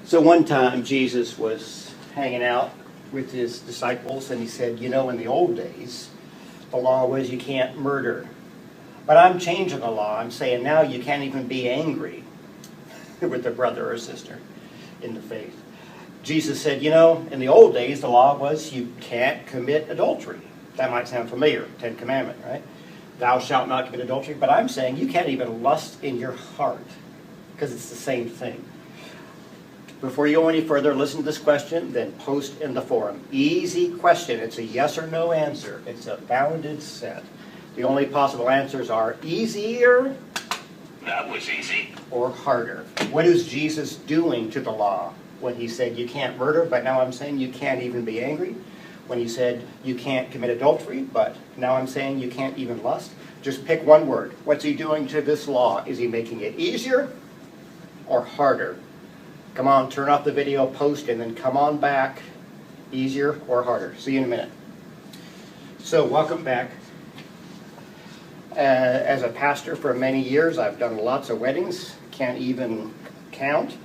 So one time Jesus was hanging out with his disciples and he said, you know, in the old days, the law was you can't murder. But I'm changing the law. I'm saying now you can't even be angry with a brother or sister in the faith. Jesus said, you know, in the old days, the law was you can't commit adultery. That might sound familiar, Ten Commandment, right? Thou shalt not commit adultery. But I'm saying you can't even lust in your heart because it's the same thing. Before you go any further, listen to this question, then post in the forum. Easy question. It's a yes or no answer. It's a bounded set. The only possible answers are easier. That was easy. Or harder. What is Jesus doing to the law when he said you can't murder, but now I'm saying you can't even be angry? When he said you can't commit adultery, but now I'm saying you can't even lust? Just pick one word. What's he doing to this law? Is he making it easier or harder? Come on, turn off the video, post, and then come on back. Easier or harder? See you in a minute. So, welcome back. As a pastor for many years, I've done lots of weddings, can't even count,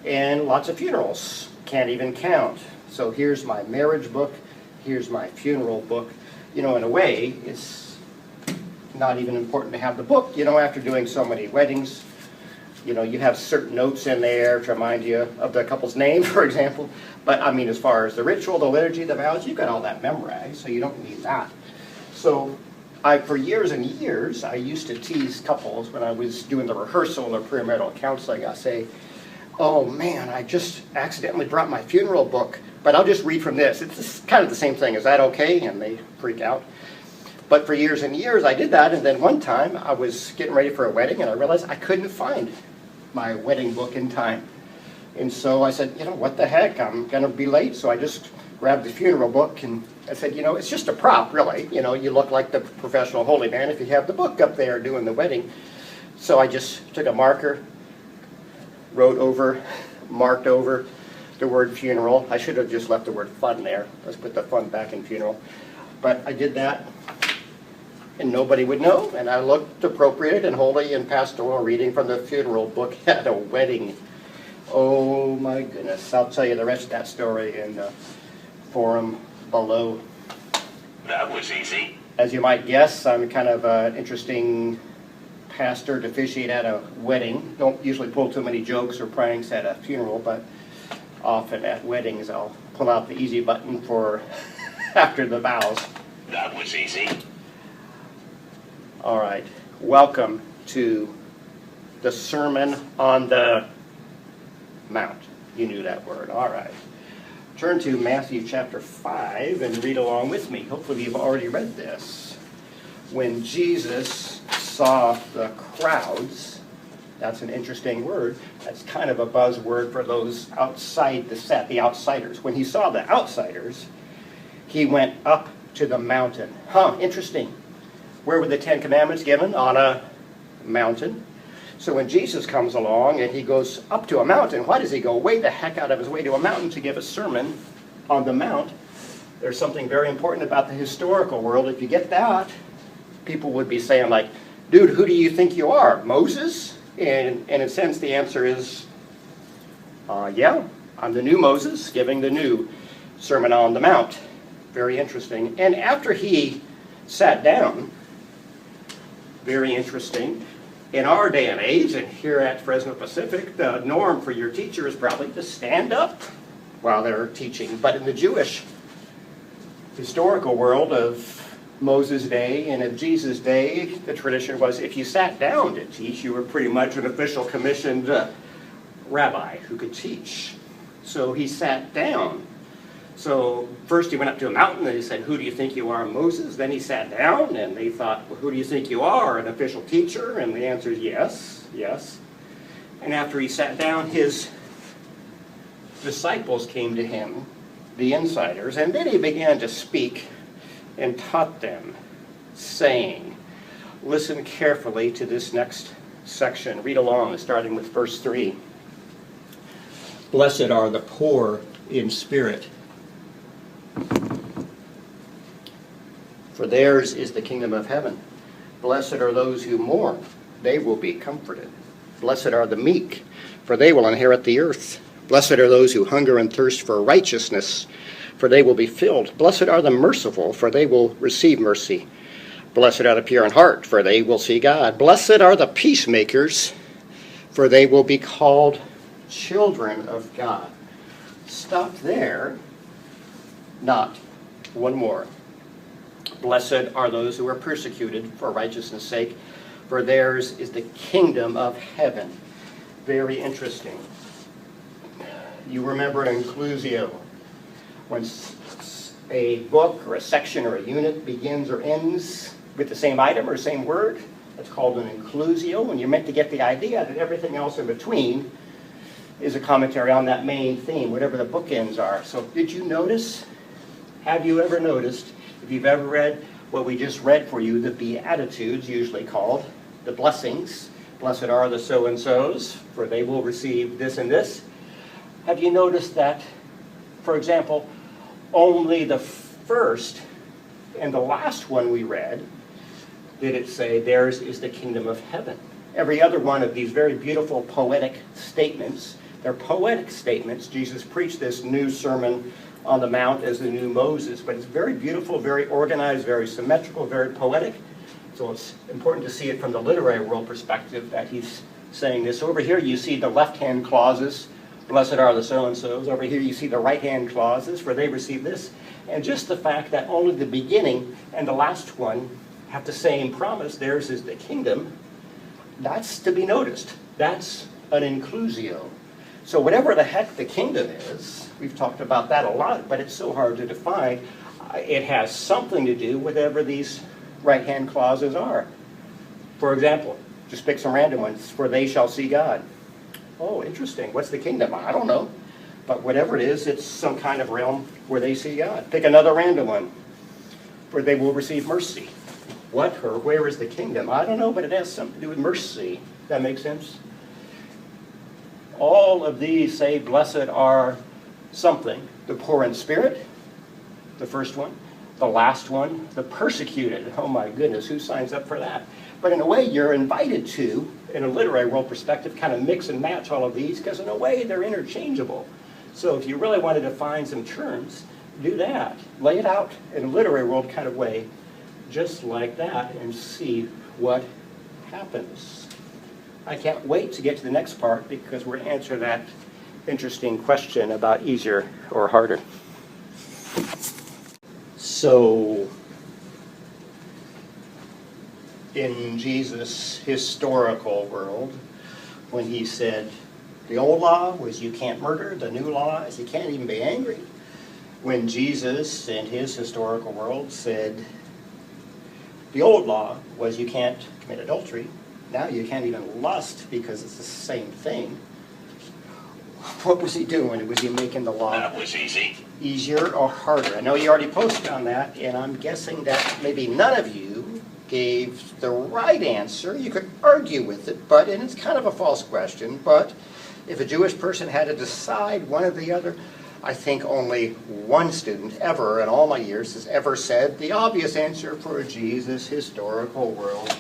and lots of funerals, can't even count. So here's my marriage book, here's my funeral book. You know, in a way, it's not even important to have the book, you know, after doing so many weddings. You know, you have certain notes in there to remind you of the couple's name, for example. But, I mean, as far as the ritual, the liturgy, the vows, you've got all that memorized, so you don't need that. So, for years and years, I used to tease couples when I was doing the rehearsal of premarital counseling. I say, oh, man, I just accidentally brought my funeral book, but I'll just read from this. It's kind of the same thing. Is that okay? And they freak out. But for years and years, I did that, and then one time, I was getting ready for a wedding, and I realized I couldn't find my wedding book in time. And so I said, you know, what the heck, I'm going to be late. So I just grabbed the funeral book and I said, you know, it's just a prop, really. You know, you look like the professional holy man if you have the book up there doing the wedding. So I just took a marker, marked over the word funeral. I should have just left the word fun there. Let's put the fun back in funeral. But I did that, and nobody would know, and I looked appropriate and holy and pastoral reading from the funeral book at a wedding. Oh my goodness, I'll tell you the rest of that story in the forum below. That was easy. As you might guess, I'm kind of an interesting pastor to officiate at a wedding. Don't usually pull too many jokes or pranks at a funeral, but often at weddings I'll pull out the easy button for after the vows. That was easy. All right, welcome to the Sermon on the Mount. You knew that word, all right. Turn to Matthew chapter 5 and read along with me. Hopefully you've already read this. When Jesus saw the crowds, that's an interesting word. That's kind of a buzzword for those outside the set, the outsiders. When he saw the outsiders, he went up to the mountain. Interesting. Where were the Ten Commandments given? On a mountain. So when Jesus comes along and he goes up to a mountain, why does he go way the heck out of his way to a mountain to give a sermon on the mount? There's something very important about the historical world. If you get that, people would be saying like, dude, who do you think you are, Moses? And in a sense, the answer is, yeah, I'm the new Moses giving the new Sermon on the Mount. Very interesting. And after he sat down, very interesting. In our day and age, and here at Fresno Pacific, the norm for your teacher is probably to stand up while they're teaching. But in the Jewish historical world of Moses' day and of Jesus' day, the tradition was if you sat down to teach, you were pretty much an official commissioned rabbi who could teach. So he sat down. So first he went up to a mountain and he said, who do you think you are, Moses? Then he sat down and they thought, well, who do you think you are, an official teacher? And the answer is yes, yes. And after he sat down, his disciples came to him, the insiders, and then he began to speak and taught them, saying, listen carefully to this next section. Read along, starting with verse 3. Blessed are the poor in spirit, for theirs is the kingdom of heaven. Blessed are those who mourn, they will be comforted. Blessed are the meek, for they will inherit the earth. Blessed are those who hunger and thirst for righteousness, for they will be filled. Blessed are the merciful, for they will receive mercy. Blessed are the pure in heart, for they will see God. Blessed are the peacemakers, for they will be called children of God. Stop there. Not one more. Blessed are those who are persecuted for righteousness' sake, for theirs is the kingdom of heaven. Very interesting. You remember inclusio. When a book or a section or a unit begins or ends with the same item or same word, that's called an inclusio, and you're meant to get the idea that everything else in between is a commentary on that main theme, whatever the bookends are. So did you notice, have you ever noticed, if you've ever read what we just read for you, the Beatitudes, usually called, the blessings, blessed are the so-and-sos, for they will receive this and this. Have you noticed that, for example, only the first and the last one we read did it say, theirs is the kingdom of heaven. Every other one of these very beautiful poetic statements, they're poetic statements. Jesus preached this new Sermon on the Mount as the new Moses, but it's very beautiful, very organized, very symmetrical, very poetic. So it's important to see it from the literary world perspective that he's saying this. Over here you see the left-hand clauses, blessed are the so-and-sos. Over here you see the right-hand clauses, for they receive this. And just the fact that only the beginning and the last one have the same promise, theirs is the kingdom, that's to be noticed. That's an inclusio. So whatever the heck the kingdom is, we've talked about that a lot, but it's so hard to define. It has something to do with whatever these right-hand clauses are. For example, just pick some random ones. For they shall see God. Oh, interesting. What's the kingdom? I don't know. But whatever it is, it's some kind of realm where they see God. Pick another random one. For they will receive mercy. What or where is the kingdom? I don't know, but it has something to do with mercy. That makes sense? All of these say, blessed are something. The poor in spirit, the first one. The last one, the persecuted. Oh my goodness, who signs up for that? But in a way, you're invited to, in a literary world perspective, kind of mix and match all of these, because in a way, they're interchangeable. So if you really want to define some terms, do that. Lay it out in a literary world kind of way, just like that, and see what happens. I can't wait to get to the next part, because we're going to answer that interesting question about easier or harder. So, in Jesus' historical world, when he said, the old law was you can't murder, the new law is you can't even be angry. When Jesus, in his historical world, said, the old law was you can't commit adultery, now you can't even lust because it's the same thing. What was he doing? Was he making the law That was easy. easier or harder? I know you already posted on that, and I'm guessing that maybe none of you gave the right answer. You could argue with it, and it's kind of a false question, but if a Jewish person had to decide one or the other, I think only one student ever in all my years has ever said the obvious answer for Jesus' historical world,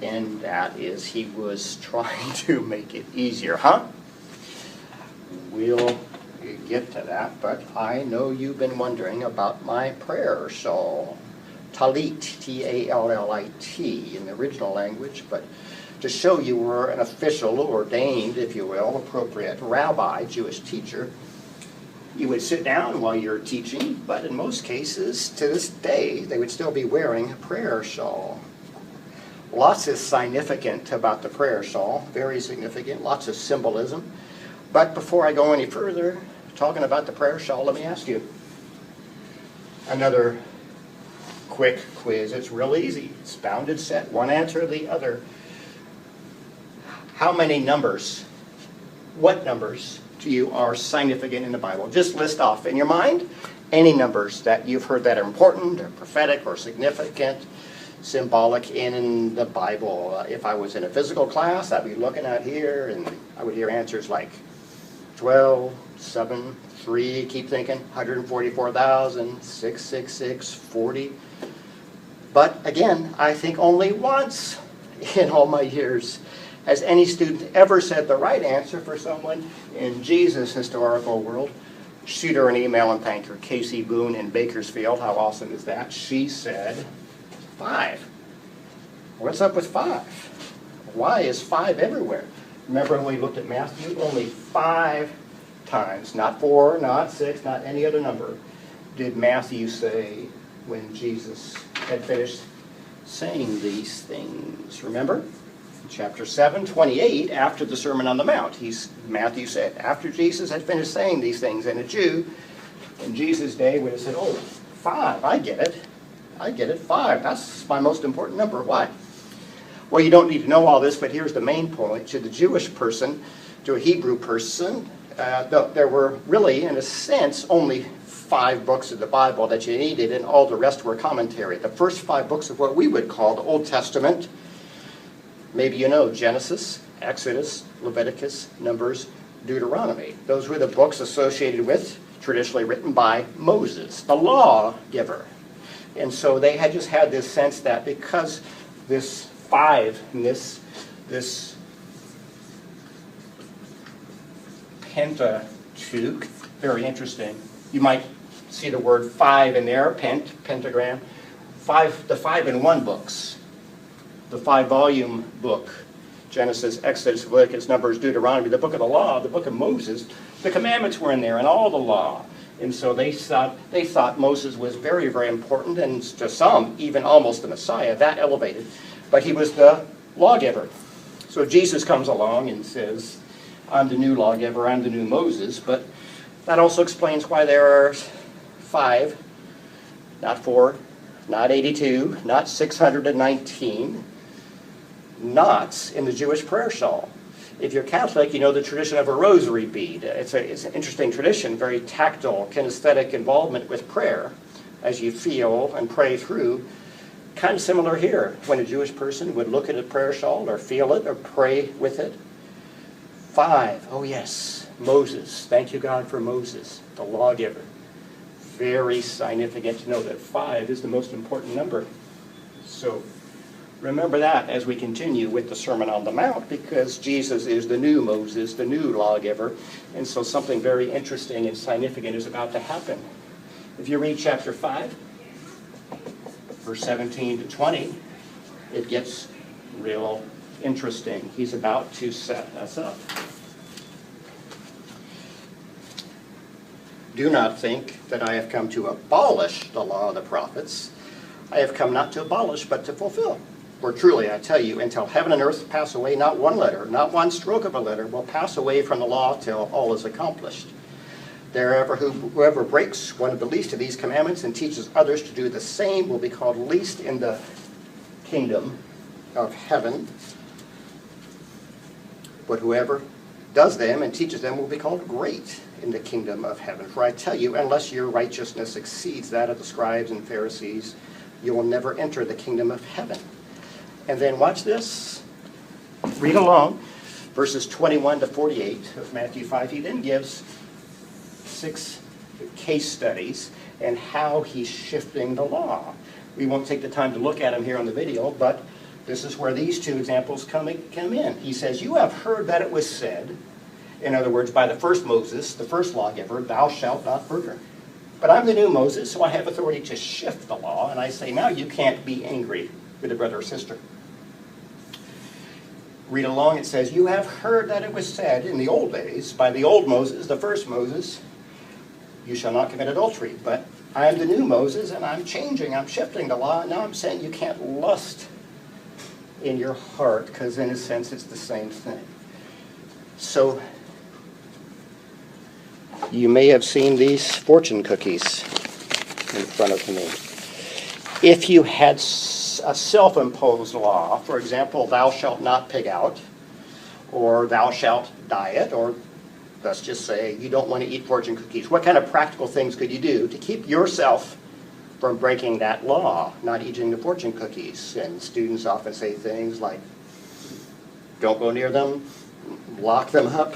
and that is he was trying to make it easier, huh? We'll get to that, but I know you've been wondering about my prayer shawl. Talit, T-A-L-L-I-T in the original language, but to show you were an official, ordained, if you will, appropriate rabbi, Jewish teacher, you would sit down while you're teaching, but in most cases, to this day, they would still be wearing a prayer shawl. Lots is significant about the prayer shawl, very significant, lots of symbolism. But before I go any further, talking about the prayer shawl, let me ask you another quick quiz. It's real easy. It's bounded set, one answer or the other. How many numbers, what numbers to you are significant in the Bible? Just list off in your mind any numbers that you've heard that are important or prophetic or significant, symbolic in the Bible. If I was in a physical class, I'd be looking out here and I would hear answers like 12, 7, 3, keep thinking, 144,000, 666, 40. But again, I think only once in all my years Has any student ever said the right answer for someone in Jesus' historical world? Shoot her an email and thank her. Casey Boone in Bakersfield. How awesome is that? She said 5. What's up with 5? Why is 5 everywhere? Remember when we looked at Matthew? Only 5 times, not 4, not 6, not any other number, did Matthew say when Jesus had finished saying these things. Remember? Chapter 7, 28, after the Sermon on the Mount, Matthew said, after Jesus had finished saying these things, and a Jew in Jesus' day would have said, oh, 5, I get it, 5, that's my most important number. Why? Well, you don't need to know all this, but here's the main point. To the Jewish person, to a Hebrew person, there were really, in a sense, only 5 books of the Bible that you needed, and all the rest were commentary. The first 5 books of what we would call the Old Testament, maybe you know, Genesis, Exodus, Leviticus, Numbers, Deuteronomy. Those were the books associated with, traditionally written by Moses, the lawgiver. And so they had just had this sense that because this 5 and this Pentateuch, very interesting. You might see the word 5 in there, pentagram. The 5-in-1 books. The 5-volume book, Genesis, Exodus, Leviticus, Numbers, Deuteronomy, the book of the law, the book of Moses, the commandments were in there and all the law. And so they thought Moses was very, very important, and to some, even almost the Messiah, that elevated. But he was the lawgiver. So Jesus comes along and says, I'm the new lawgiver, I'm the new Moses, but that also explains why there are 5, not 4, not 82, not 619, knots in the Jewish prayer shawl. If you're Catholic, you know the tradition of a rosary bead. It's an interesting tradition, very tactile, kinesthetic involvement with prayer as you feel and pray through. Kind of similar here, when a Jewish person would look at a prayer shawl or feel it or pray with it. 5, oh yes, Moses. Thank you, God, for Moses, the lawgiver. Very significant to know that 5 is the most important number. So remember that as we continue with the Sermon on the Mount, because Jesus is the new Moses, the new lawgiver, and so something very interesting and significant is about to happen. If you read chapter 5, verse 17 to 20, it gets real interesting. He's about to set us up. Do not think that I have come to abolish the law of the prophets. I have come not to abolish, but to fulfill. For truly, I tell you, until heaven and earth pass away, not one letter, not one stroke of a letter will pass away from the law till all is accomplished. Whoever breaks one of the least of these commandments and teaches others to do the same will be called least in the kingdom of heaven. But whoever does them and teaches them will be called great in the kingdom of heaven. For I tell you, unless your righteousness exceeds that of the scribes and Pharisees, you will never enter the kingdom of heaven. And then watch this. Read along. Verses 21 to 48 of Matthew 5. He then gives 6 case studies and how he's shifting the law. We won't take the time to look at them here on the video, but this is where these 2 examples come in. He says, you have heard that it was said, in other words, by the first Moses, the first lawgiver, thou shalt not murder. But I'm the new Moses, so I have authority to shift the law, and I say, now you can't be angry with a brother or sister. Read along, it says, you have heard that it was said in the old days, by the old Moses, the first Moses, you shall not commit adultery. But I am the new Moses, and I'm changing, I'm shifting the law, and now I'm saying you can't lust in your heart, because in a sense it's the same thing. So, you may have seen these fortune cookies in front of me. If you had a self-imposed law, for example, thou shalt not pig out, or thou shalt diet, or let's just say you don't want to eat fortune cookies, what kind of practical things could you do to keep yourself from breaking that law, not eating the fortune cookies? And students often say things like, don't go near them, lock them up,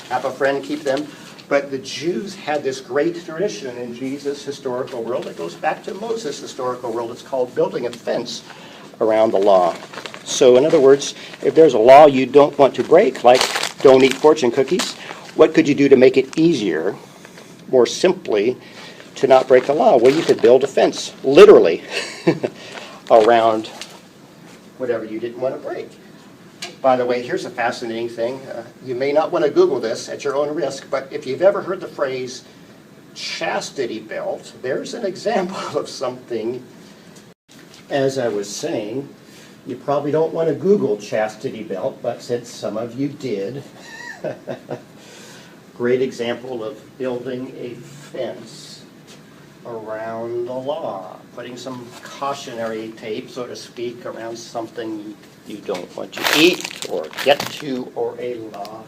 have a friend keep them. But the Jews had this great tradition in Jesus' historical world. It goes back to Moses' historical world. It's called building a fence around the law. So in other words, if there's a law you don't want to break, like don't eat fortune cookies, what could you do to make it easier, more simply, to not break the law? Well, you could build a fence, literally, around whatever you didn't want to break. By the way, here's a fascinating thing. You may not want to Google this at your own risk, but if you've ever heard the phrase chastity belt, there's an example of something. As I was saying, you probably don't want to Google chastity belt, but since some of you did, great example of building a fence around the law, putting some cautionary tape, so to speak, around something you don't want to eat or get to, or a law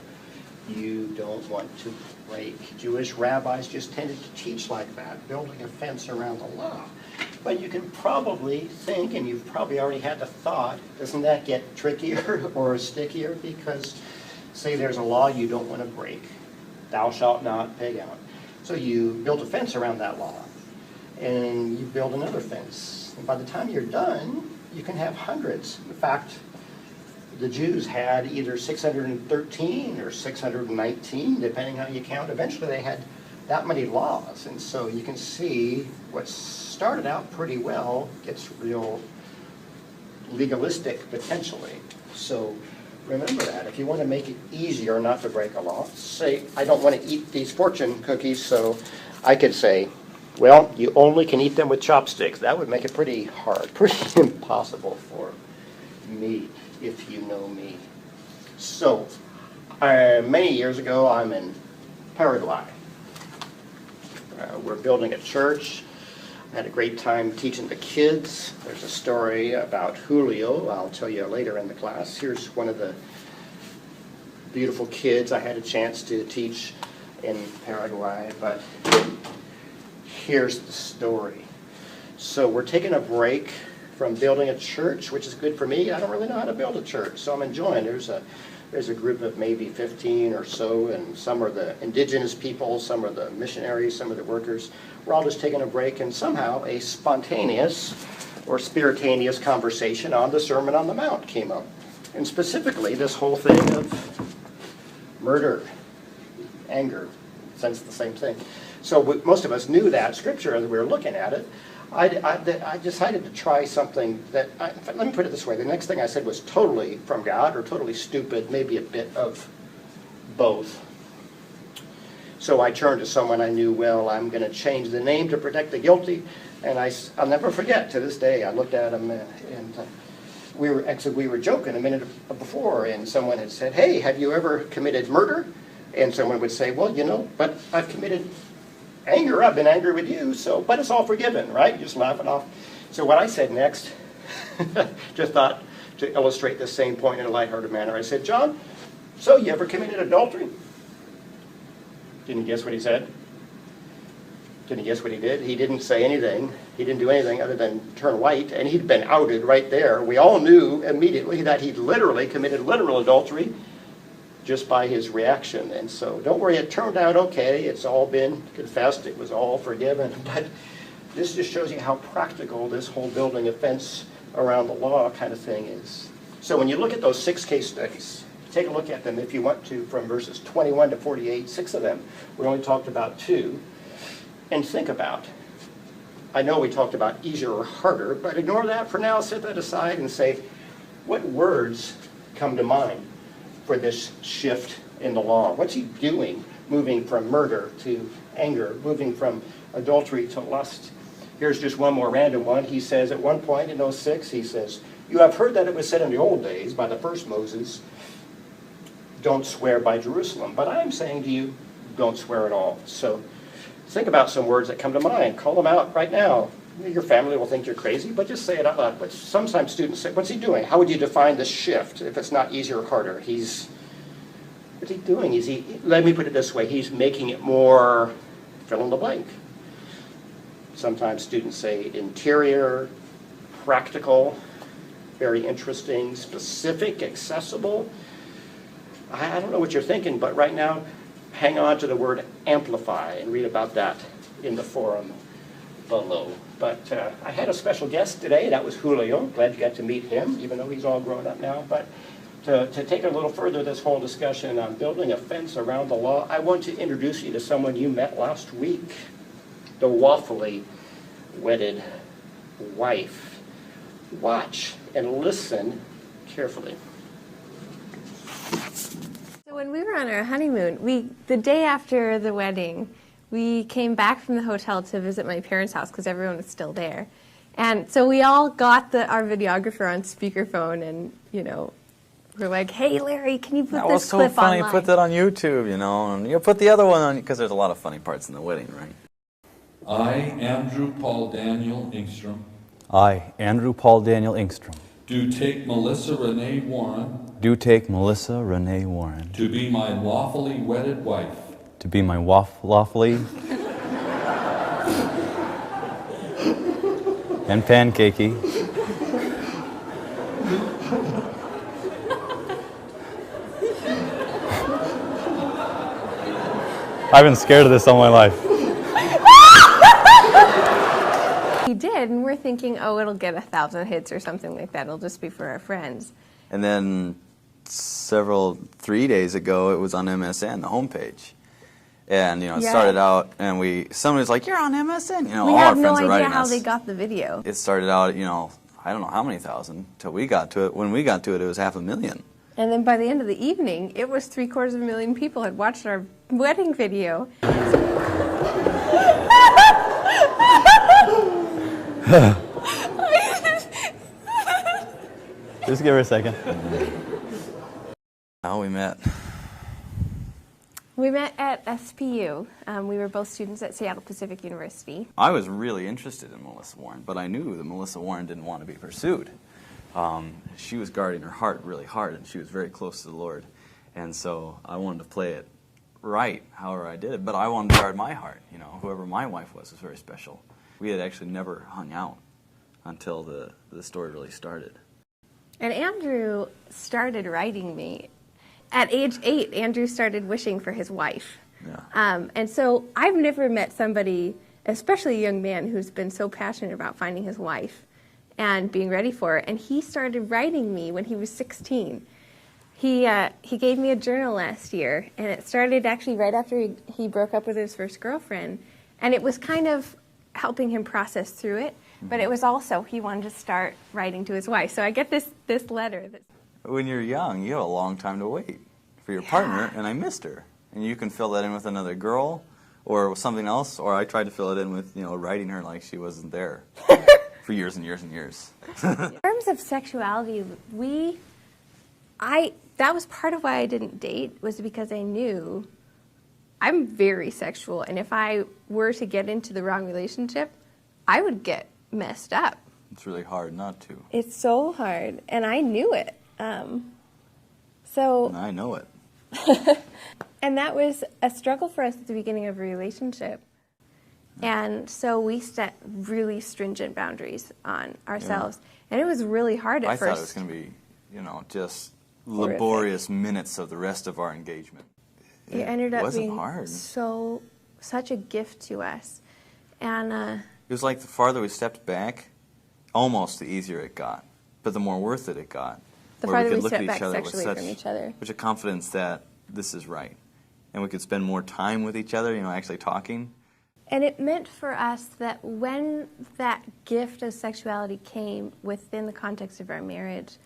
you don't want to break. Jewish rabbis just tended to teach like that, building a fence around the law. But you can probably think, and you've probably already had the thought, doesn't that get trickier or stickier? Because say there's a law you don't want to break. Thou shalt not pig out. So you build a fence around that law, and you build another fence. And by the time you're done, you can have hundreds. In fact, the Jews had either 613 or 619, depending how you count. Eventually they had that many laws. And so you can see what started out pretty well gets real legalistic potentially. So remember that. If you want to make it easier not to break a law, say, I don't want to eat these fortune cookies, so I could say, well, you only can eat them with chopsticks. That would make it pretty hard, pretty impossible for me, if you know me. So, many years ago, I'm in Paraguay. We're building a church. I had a great time teaching the kids. There's a story about Julio I'll tell you later in the class. Here's one of the beautiful kids I had a chance to teach in Paraguay, but here's the story. So we're taking a break from building a church, which is good for me. I don't really know how to build a church, so I'm enjoying. There's a group of maybe 15 or so, and some are the indigenous people, some are the missionaries, some are the workers. We're all just taking a break, and somehow a spontaneous or spiritaneous conversation on the Sermon on the Mount came up. And specifically, this whole thing of murder, anger, sense the same thing. So most of us knew that scripture as we were looking at it. I decided to try something that, let me put it this way, the next thing I said was totally from God or totally stupid, maybe a bit of both. So I turned to someone I knew well. I'm going to change the name to protect the guilty. And I'll never forget, to this day, I looked at him and we were joking a minute before, and someone had said, hey, have you ever committed murder? And someone would say, well, you know, but I've committed anger. I've been angry with you, but it's all forgiven, right? Just laugh it off. So what I said next, just thought to illustrate the same point in a lighthearted manner, I said, John, so you ever committed adultery? Can you guess what he said? Can you guess what he did? He didn't say anything. He didn't do anything other than turn white, and he'd been outed right there. We all knew immediately that he'd literally committed literal adultery just by his reaction. And so don't worry, it turned out okay. It's all been confessed. It was all forgiven. But this just shows you how practical this whole building a fence around the law kind of thing is. So when you look at those 6 case studies, take a look at them if you want to, from verses 21 to 48, 6 of them. We only talked about 2. And think about, I know we talked about easier or harder, but ignore that for now, set that aside and say, what words come to mind for this shift in the law? What's he doing, moving from murder to anger, moving from adultery to lust? Here's just one more random one. He says at one point in those 6, he says, you have heard that it was said in the old days by the first Moses, don't swear by Jerusalem. But I'm saying to you, don't swear at all. So think about some words that come to mind. Call them out right now. Your family will think you're crazy, but just say it out loud. But sometimes students say, what's he doing? How would you define the shift if it's not easier or harder? What's he doing? Let me put it this way, he's making it more fill in the blank. Sometimes students say interior, practical, very interesting, specific, accessible. I don't know what you're thinking, but right now, hang on to the word amplify and read about that in the forum below. But I had a special guest today. That was Julio. Glad you got to meet him, even though he's all grown up now. But to take it a little further, this whole discussion on building a fence around the law, I want to introduce you to someone you met last week, the lawfully wedded wife. Watch and listen carefully. So when we were on our honeymoon, the day after the wedding, we came back from the hotel to visit my parents' house because everyone was still there. And so we all got our videographer on speakerphone and, we're like, hey, Larry, can you put That this was so clip funny. online? Put that on YouTube, and you put the other one on because there's a lot of funny parts in the wedding, right? I, Andrew Paul Daniel Ingstrom, I, Andrew Paul Daniel Ingstrom, do take Melissa Renee Warren do take Melissa Renee Warren to be my lawfully wedded wife, to be my lawfully and pancakey I've been scared of this all my life. He did, and we're thinking, oh, it'll get 1,000 hits or something like that. It'll just be for our friends. And then 3 days ago, it was on MSN, the homepage. And, it Yeah. started out, and somebody was like, you're on MSN. We All our have no friends are idea writing how us. they got the video. It started out, I don't know how many thousand till we got to it. When we got to it, it was 500,000. And then by the end of the evening, it was 750,000 people had watched our wedding video. Just give her a second. How we met. We met at SPU. We were both students at Seattle Pacific University. I was really interested in Melissa Warren, but I knew that Melissa Warren didn't want to be pursued. She was guarding her heart really hard, and she was very close to the Lord. And so I wanted to play it right, however I did it. But I wanted to guard my heart. Whoever my wife was very special. We had actually never hung out until the story really started. And Andrew started writing me. At age 8, Andrew started wishing for his wife. Yeah. And so I've never met somebody, especially a young man, who's been so passionate about finding his wife and being ready for it. And he started writing me when he was 16. He gave me a journal last year, and it started actually right after he broke up with his first girlfriend. And it was kind of helping him process through it, but it was also he wanted to start writing to his wife. So I get this letter. When you're young, you have a long time to wait for your partner, and I missed her. And you can fill that in with another girl or something else, or I tried to fill it in with, writing her like she wasn't there for years and years and years. In terms of sexuality, that was part of why I didn't date, was because I knew I'm very sexual, and if I were to get into the wrong relationship, I would get messed up. It's really hard not to. It's so hard, and I knew it. And I know it. And that was a struggle for us at the beginning of a relationship. And so we set really stringent boundaries on ourselves. And it was really hard at I first. thought it was going to be, just Horrific. laborious minutes of the rest of our engagement. It ended up wasn't being hard. such a gift to us. And It was like the farther we stepped back, almost the easier it got, but the more worth it got. the where farther could we look at stepped each back other with sexually from each other. such a confidence that this is right. And we could spend more time with each other, actually talking. And it meant for us that when that gift of sexuality came within the context of our marriage,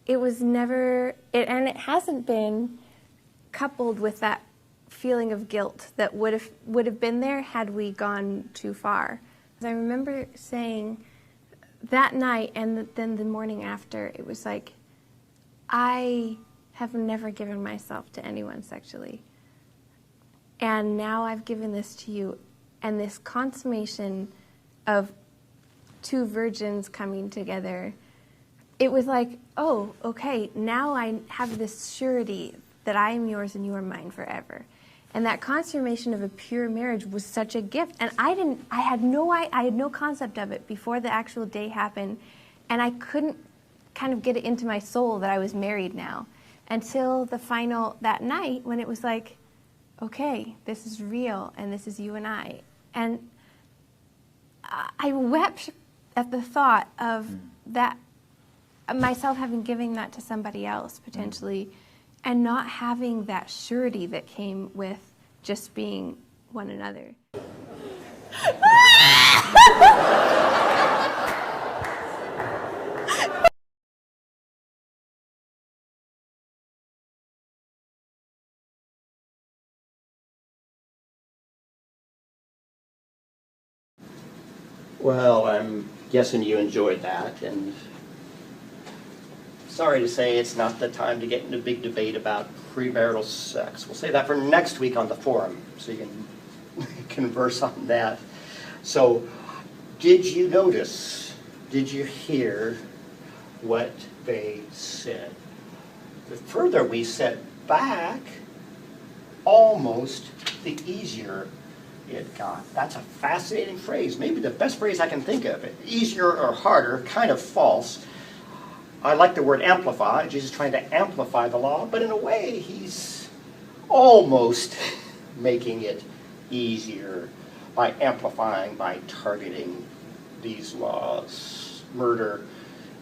it was never, and it hasn't been coupled with that feeling of guilt that would have been there had we gone too far. I remember saying that night and then the morning after, it was like, I have never given myself to anyone sexually. And now I've given this to you. And this consummation of two virgins coming together, it was like, oh, okay, now I have this surety that I am yours and you are mine forever. And that consummation of a pure marriage was such a gift. And I had no concept of it before the actual day happened. And I couldn't kind of get it into my soul that I was married now until that night when it was like, okay, this is real and this is you and I. And I wept at the thought of that, myself having given that to somebody else potentially, and not having that surety that came with just being one another. Well, I'm guessing you enjoyed that, and sorry to say it's not the time to get into a big debate about premarital sex. We'll say that for next week on the forum, so you can converse on that. So, did you notice, did you hear what they said? The further we set back, almost the easier it got. That's a fascinating phrase, maybe the best phrase I can think of. Easier or harder, kind of false. I like the word amplify. Jesus is trying to amplify the law, but in a way he's almost making it easier by amplifying, by targeting these laws. Murder,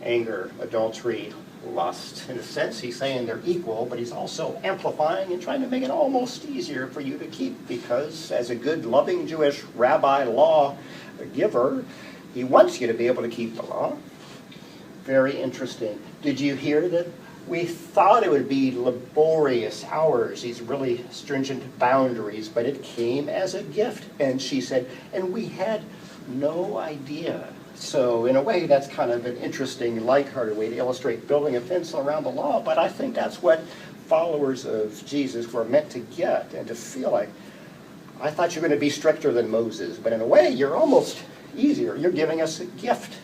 anger, adultery, lust. In a sense, he's saying they're equal, but he's also amplifying and trying to make it almost easier for you to keep, because as a good, loving Jewish rabbi law giver, he wants you to be able to keep the law. Very interesting. Did you hear that we thought it would be laborious hours, these really stringent boundaries, but it came as a gift? And she said, and we had no idea. So in a way, that's kind of an interesting, lighthearted way to illustrate building a fence around the law, but I think that's what followers of Jesus were meant to get and to feel like. I thought you were going to be stricter than Moses, but in a way, you're almost easier. You're giving us a gift.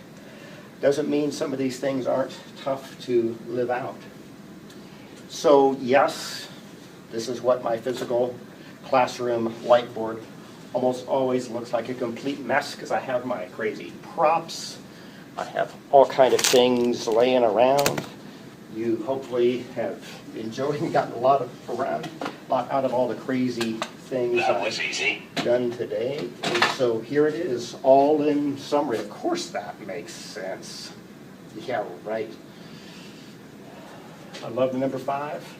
Doesn't mean some of these things aren't tough to live out. So yes, this is what my physical classroom whiteboard almost always looks like a complete mess, because I have my crazy props. I have all kind of things laying around. You hopefully have enjoyed and gotten a lot out of all the crazy things That was I've easy. done today. And so here it is, all in summary. Of course that makes sense. Yeah, right. I love the number 5,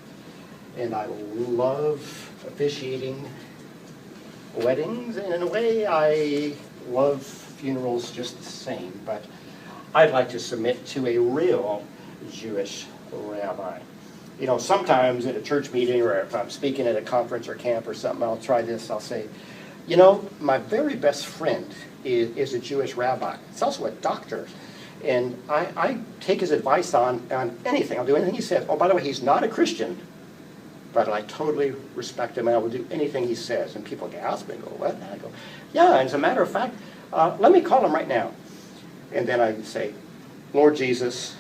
and I love officiating weddings, and in a way I love funerals just the same, but I'd like to submit to a real Jewish rabbi. You know, sometimes at a church meeting, or if I'm speaking at a conference or camp or something, I'll try this, I'll say, you know, my very best friend is a Jewish rabbi. It's also a doctor, and I take his advice on anything. I'll do anything he says. Oh, by the way, he's not a Christian, but I totally respect him, and I will do anything he says. And people gasp and go, what? And I go, yeah, and as a matter of fact, let me call him right now. And then I say, Lord Jesus,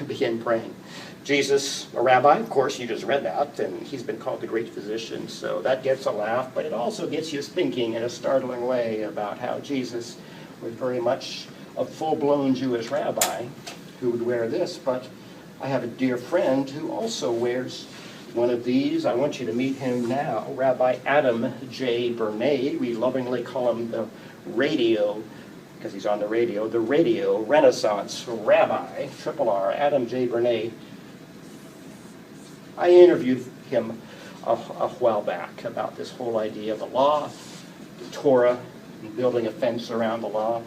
begin praying. Jesus, a rabbi, of course, you just read that, and he's been called the great physician, so that gets a laugh, but it also gets you thinking in a startling way about how Jesus was very much a full-blown Jewish rabbi who would wear this. But I have a dear friend who also wears one of these. I want you to meet him now, Rabbi Adam J. Bernay. We lovingly call him the radio, because he's on the Radio Renaissance Rabbi, Triple R, Adam J. Bernay. I interviewed him a while back about this whole idea of the law, the Torah, and building a fence around the law.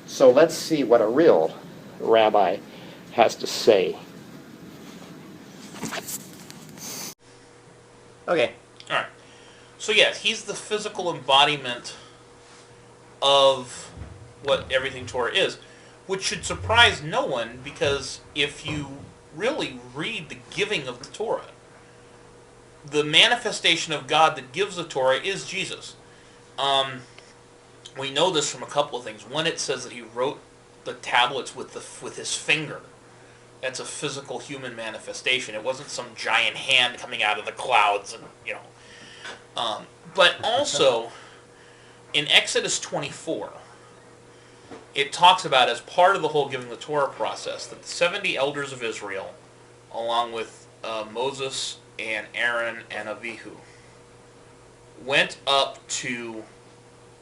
So let's see what a real rabbi has to say. Okay. All right. So yes, he's the physical embodiment of what everything Torah is, which should surprise no one, because if you really read the giving of the Torah, the manifestation of God that gives the Torah is Jesus. We know this from a couple of things. One, it says that he wrote the tablets with his finger. That's a physical human manifestation. It wasn't some giant hand coming out of the clouds, and But also, in Exodus 24, it talks about, as part of the whole giving the Torah process, that the 70 elders of Israel, along with Moses and Aaron and Avihu, went up to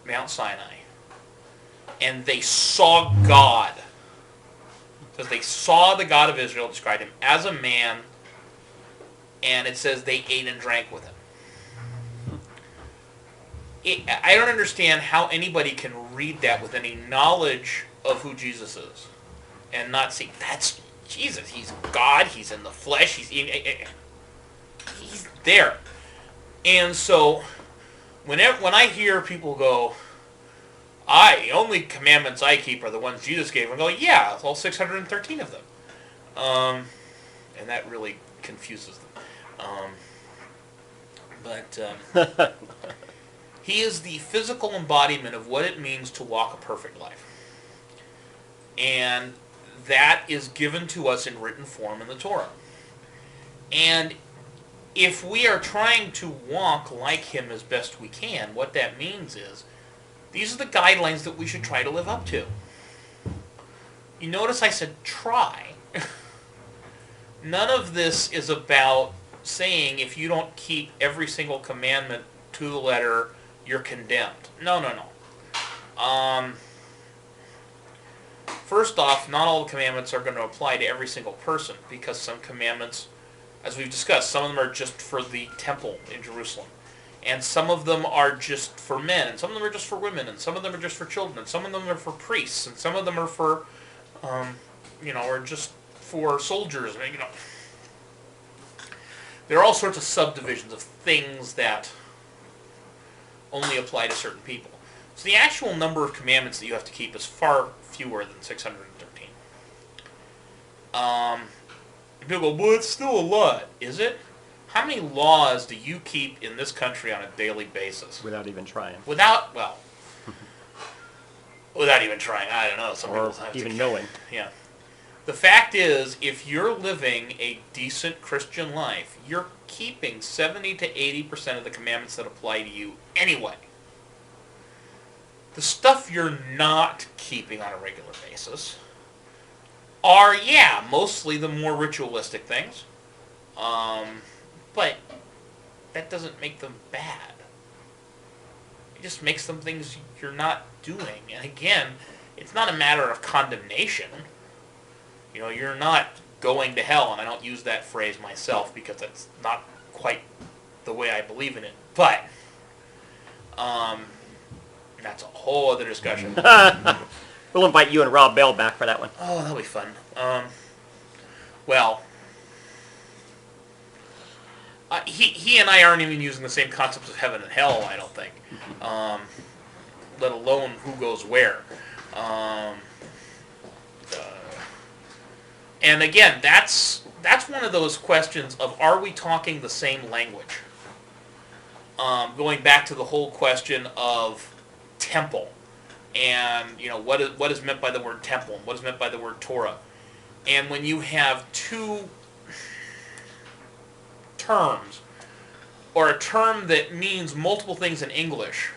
Mount Sinai and they saw God. Because they saw the God of Israel, described him as a man, and it says they ate and drank with him. I don't understand how anybody can read that with any knowledge of who Jesus is and not see that's Jesus. He's God. He's in the flesh. He's there. And so when I hear people go, the only commandments I keep are the ones Jesus gave, I go, yeah, it's all 613 of them. And that really confuses them. He is the physical embodiment of what it means to walk a perfect life. And that is given to us in written form in the Torah. And if we are trying to walk like him as best we can, what that means is these are the guidelines that we should try to live up to. You notice I said try. None of this is about saying if you don't keep every single commandment to the letter, you're condemned. No. First off, not all the commandments are going to apply to every single person, because some commandments, as we've discussed, some of them are just for the temple in Jerusalem. And some of them are just for men, and some of them are just for women, and some of them are just for children, and some of them are for priests, and some of them are for, or just for soldiers. There are all sorts of subdivisions of things that only apply to certain people. So the actual number of commandments that you have to keep is far fewer than 613. People go, well, it's still a lot. Is it? How many laws do you keep in this country on a daily basis? Without even trying. Without even trying. I don't know. Some Or people have even to, knowing. Yeah. The fact is, if you're living a decent Christian life, you're keeping 70 to 80% of the commandments that apply to you anyway. The stuff you're not keeping on a regular basis are, mostly the more ritualistic things. But that doesn't make them bad. It just makes them things you're not doing. And again, it's not a matter of condemnation. You're not going to hell, and I don't use that phrase myself because that's not quite the way I believe in it. But that's a whole other discussion. We'll invite you and Rob Bell back for that one. Oh, that'll be fun. He and I aren't even using the same concepts of heaven and hell, I don't think. Let alone who goes where. And again, that's one of those questions of, are we talking the same language? Going back to the whole question of temple, and what is meant by the word temple, and what is meant by the word Torah. And when you have two terms, or a term that means multiple things in English,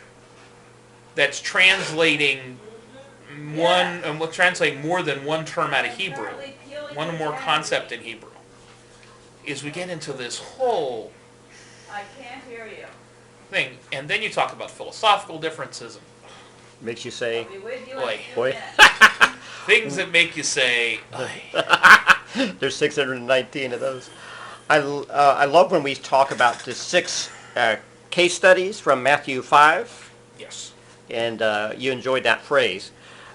that's translating translating more than one term out of Hebrew, one more concept in Hebrew, is we get into this whole I can't hear you. thing, and then you talk about philosophical differences and Makes you say, I'll be with you Boy. in 2 boy. minutes. things that make you say, "Ay." There's 619 of those. I love when we talk about the 6 case studies from Matthew 5, Yes. and you enjoyed that phrase.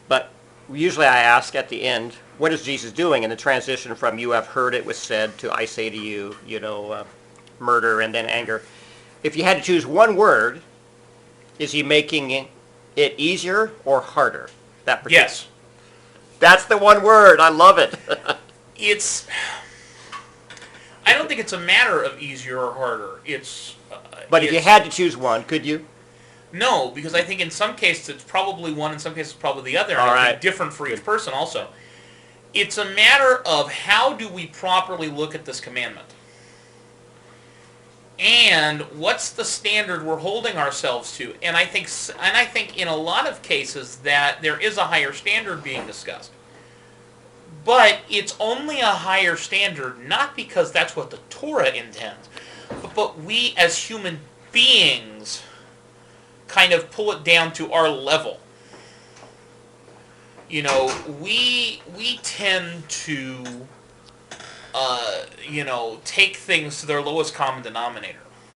But usually I ask at the end, what is Jesus doing in the transition from you have heard it was said to I say to you, murder and then anger. If you had to choose one word, is he making it easier or harder? That particular- Yes. That's the one word. I love it. I don't think it's a matter of easier or harder. It's. But if you had to choose one, could you? No, because I think in some cases it's probably one, in some cases it's probably the other, and All it'll right. be different for each person also. It's a matter of how do we properly look at this commandment? And what's the standard we're holding ourselves to? And I think in a lot of cases that there is a higher standard being discussed. But it's only a higher standard not because that's what the Torah intends, but we as human beings kind of pull it down to our level. You know, we tend to, take things to their lowest common denominator.